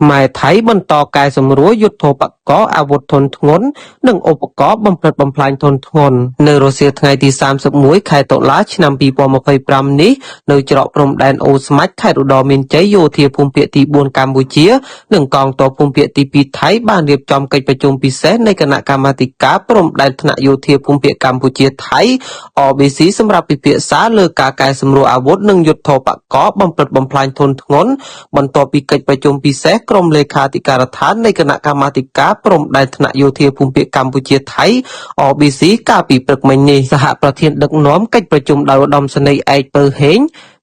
ខ្មែរថៃបន្តកែសម្រួលយុទ្ធោបករណ៍អាវុធធុនធ្ងន់និងឧបករណ៍បំផ្លិចបំផ្លាញធុនធ្ងន់នៅរសៀលថ្ងៃទី31ខែតុលាឆ្នាំ2025នេះនៅច្រកព្រំដែនអូស្មាច់ខេត្តឧត្តរមានជ័យយោធាភូមិភាគទី4កម្ពុជានិងកងទ័ពភូមិភាគទី2ថៃបានរៀបចំកិច្ចប្រជុំពិសេសនៃគណៈកម្មាធិការព្រំដែនថ្នាក់យោធាភូមិភាគកម្ពុជាថៃ RBC សម្រាប់ពិភាក្សាលើការកែសម្រួលអាវុធនិងយុទ្ធោបករណ៍បំផ្លិចបំផ្លាញធុនធ្ងន់បន្ទាប់ពីកិច្ចប្រជុំពិសេសក្រុមលេខាធិការដ្ឋាននៃគណៈកម្មាធិការព្រំដែនថ្នាក់យោធាភូមិភាគកម្ពុជាថៃ RBC កាលពីព្រឹកមិញនេះសហប្រធានដឹកនាំកិច្ចប្រជុំដោយឧត្តមសេនីយ៍ឯកពៅហេង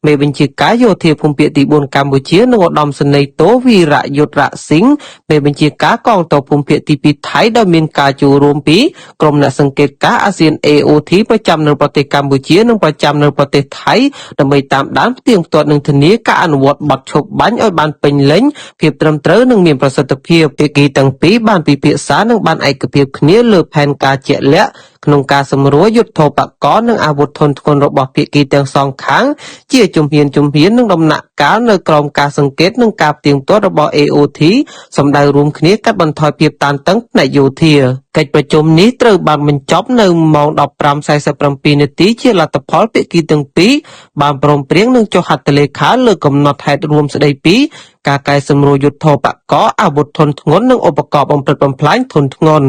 មេបញ្ជាការយោធាភូមិភាគទី4កម្ពុជានិងឧត្តមសេនីយ៍តូវីរយុទ្ធរសិង្ហមេបញ្ជាការកងទ័ពភូមិភាគទី2ថៃដោយមានការចូលរួមពីក្រុមអ្នកសង្កេតការណ៍អាស៊ាន AOT ប្រចាំនៅប្រទេសកម្ពុជានិងប្រចាំនៅប្រទេសថៃដើម្បីតាមដានផ្ទៀងផ្ទាត់និងធានាការអនុវត្តបទឈប់បាញ់ឲ្យបានពេញលេញភាពត្រឹមត្រូវនិងមានប្រសិទ្ធភាពភាគីទាំងពីរបានពិភាក្សានិងបានឯកភាពគ្នាលើផែនការជាក់លាក់ក្នុងការសម្រួលយុទ្ធោបករណ៍និងអាវុធធុនធ្ងន់របស់ភាគីទាំងសងខាងជាជំហាននិងដំណាក់កាលនៅក្រោមការសង្កេតនិងការផ្ទៀងផ្ទាត់របស់ AOT សម្ដៅរួមគ្នាកាត់បន្ថយភាពតានតឹងផ្នែកយោធាកិច្ចប្រជុំនេះត្រូវបានបញ្ចប់នៅម៉ោង 15:47 នាទីជាលទ្ធផលភាគីទាំងពីរបានព្រមព្រៀងនឹងចុះហត្ថលេខាលើកំណត់ហេតុរួមស្តីពីការកែសម្រួលយុទ្ធោបករណ៍អាវុធធុនធ្ងន់និងឧបករណ៍បំផ្លិចបំផ្លាញធុនធ្ងន់